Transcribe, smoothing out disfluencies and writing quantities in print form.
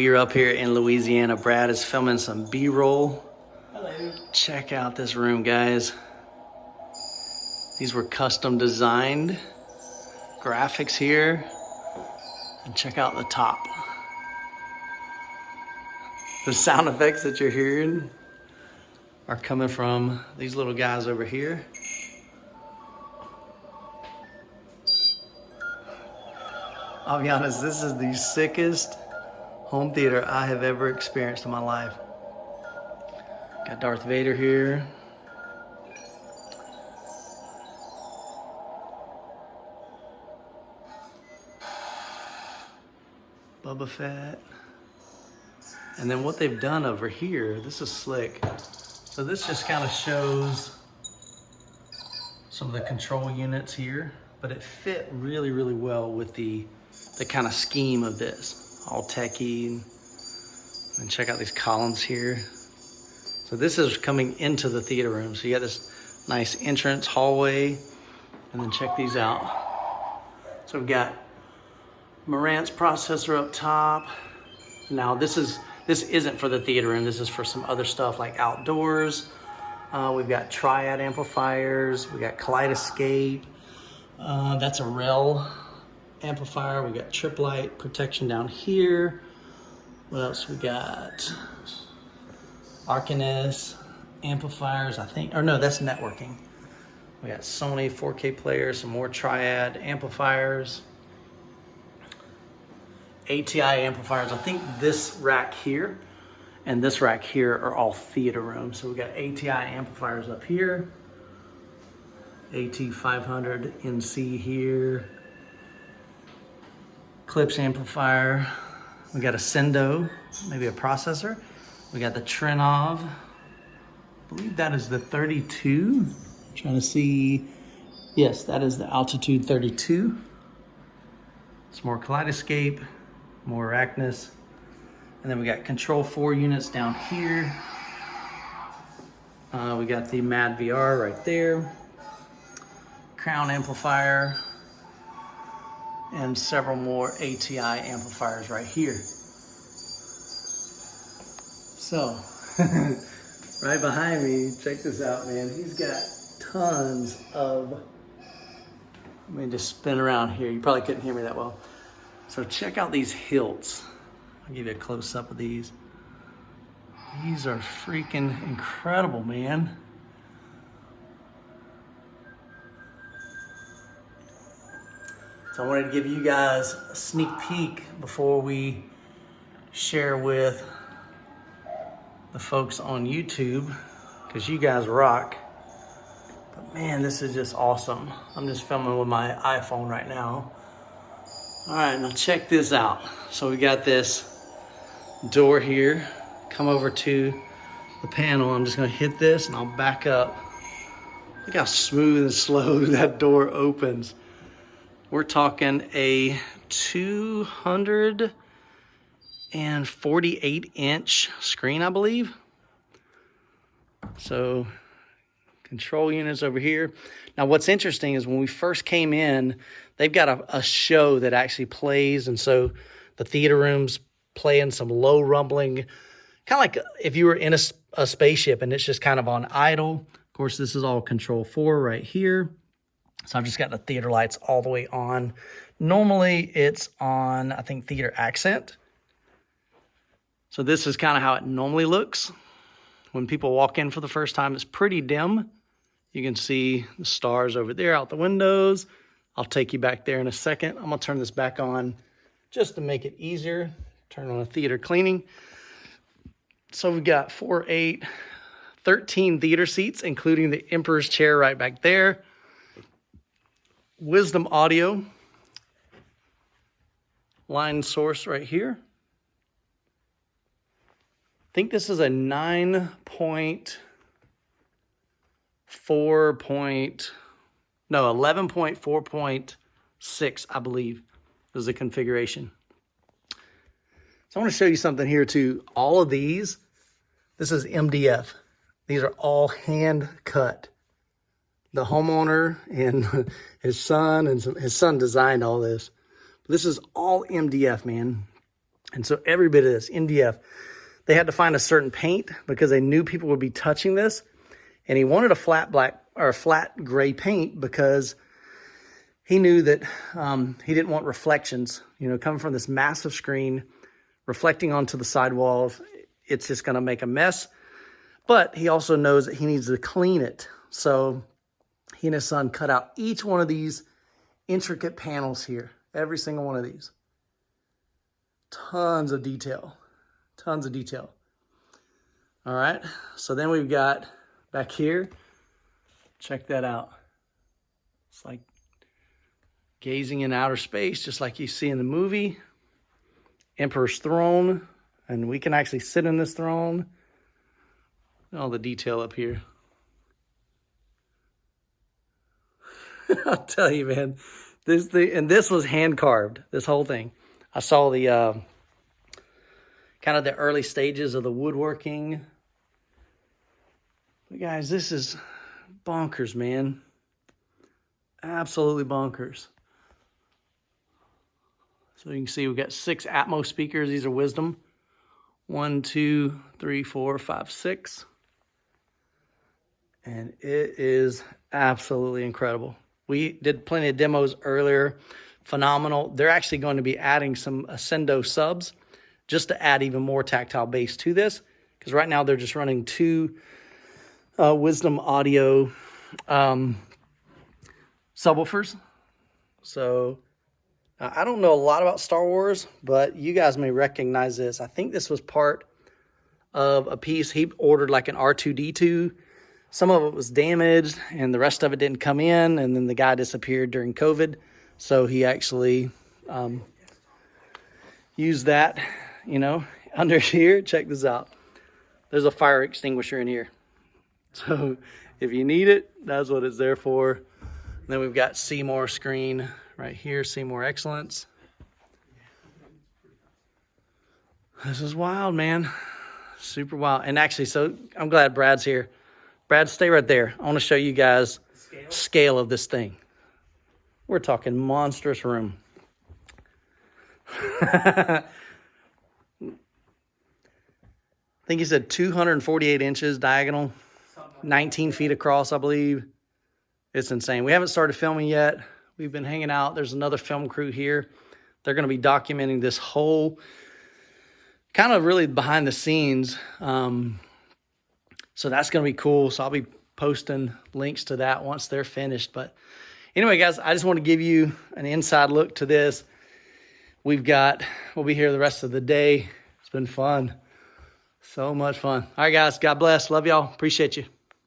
We're up here in Louisiana. Brad is filming some B-roll. Hello. Check out this room, guys. These were custom designed. Graphics here. And check out the top. The sound effects that you're hearing are coming from these little guys over here. I'll be honest, this is the sickest home theater I have ever experienced in my life. Got Darth Vader here. Boba Fett. And then what they've done over here, this is slick. So this just kind of shows some of the control units here, but it fit really, really well with the kind of scheme of this. All techie. And check out these columns here. So this is coming into the theater room. So you got this nice entrance hallway, and then check these out. So we've got Marantz processor up top. Now this isn't for the theater room. This is for some other stuff like outdoors. We've got triad amplifiers. We got Kaleidescape. That's a REL amplifier. We got trip light protection down here. What else we got? Arcanus amplifiers, I think. Or no, that's networking. We got Sony 4K players, some more triad amplifiers. ATI amplifiers. I think this rack here and this rack here are all theater rooms. So we got ATI amplifiers up here. AT500 NC here. Clips amplifier. We got a Sendo, maybe a processor. We got the Trinov. I believe that is the 32. Trying to see. Yes, that is the Altitude 32. Some more Kaleidescape, more Arachnus. And then we got Control 4 units down here. We got the Mad VR right there. Crown amplifier. And several more ATI amplifiers right here. So, right behind me, check this out, man. He's got tons of, let me just spin around here. You probably couldn't hear me that well. So check out these hilts. I'll give you a close up of these. These are freaking incredible, man. So I wanted to give you guys a sneak peek before we share with the folks on YouTube, because you guys rock. But man, this is just awesome. I'm just filming with my iPhone right now. All right, now check this out. So we got this door here. Come over to the panel. I'm just gonna hit this and I'll back up. Look how smooth and slow that door opens. We're talking a 248-inch screen, I believe. So control units over here. Now what's interesting is when we first came in, they've got a show that actually plays. And so the theater room's playing some low rumbling, kind of like if you were in a spaceship and it's just kind of on idle. Of course, this is all Control 4 right here. So I've just got the theater lights all the way on. Normally it's on, I think, theater accent. So this is kind of how it normally looks. When people walk in for the first time, it's pretty dim. You can see the stars over there out the windows. I'll take you back there in a second. I'm gonna turn this back on just to make it easier. Turn on a theater cleaning. So we've got 4, 8, 13 theater seats, including the Emperor's chair right back there. Wisdom audio. Line source right here. I think this is a 11.4.6, I believe, is the configuration. So I want to show you something here too. All of these, this is MDF. These are all hand cut. The homeowner and his son designed all this. This is all MDF, man. And so every bit of this, NDF, they had to find a certain paint because they knew people would be touching this. And he wanted a flat black or a flat gray paint because he knew that he didn't want reflections, you know, coming from this massive screen, reflecting onto the sidewalls. It's just going to make a mess. But he also knows that he needs to clean it. So he and his son cut out each one of these intricate panels here. Every single one of these. Tons of detail. Tons of detail. All right. So then we've got back here. Check that out. It's like gazing in outer space, just like you see in the movie. Emperor's throne. And we can actually sit in this throne. All the detail up here. I'll tell you, man. This was hand carved, this whole thing. I saw the kind of the early stages of the woodworking. But guys, this is bonkers, man. Absolutely bonkers. So you can see we've got 6 Atmos speakers. These are Wisdom. 1, 2, 3, 4, 5, 6. And it is absolutely incredible. We did plenty of demos earlier. Phenomenal. They're actually going to be adding some Ascendo subs just to add even more tactile bass to this. Because right now they're just running 2 Wisdom Audio subwoofers. So I don't know a lot about Star Wars, but you guys may recognize this. I think this was part of a piece. He ordered like an R2-D2. Some of it was damaged and the rest of it didn't come in. And then the guy disappeared during COVID. So he actually used that, you know, under here. Check this out. There's a fire extinguisher in here. So if you need it, that's what it's there for. And then we've got Seymour screen right here, Seymour Excellence. This is wild, man. Super wild. And actually, so I'm glad Brad's here. Brad, stay right there. I want to show you guys scale of this thing. We're talking monstrous room. I think he said 248 inches diagonal, 19 feet across, I believe. It's insane. We haven't started filming yet. We've been hanging out. There's another film crew here. They're going to be documenting this whole kind of really behind the scenes. So that's going to be cool. So I'll be posting links to that once they're finished. But anyway, guys, I just want to give you an inside look to this. We'll be here the rest of the day. It's been fun. So much fun. All right, guys. God bless. Love y'all. Appreciate you.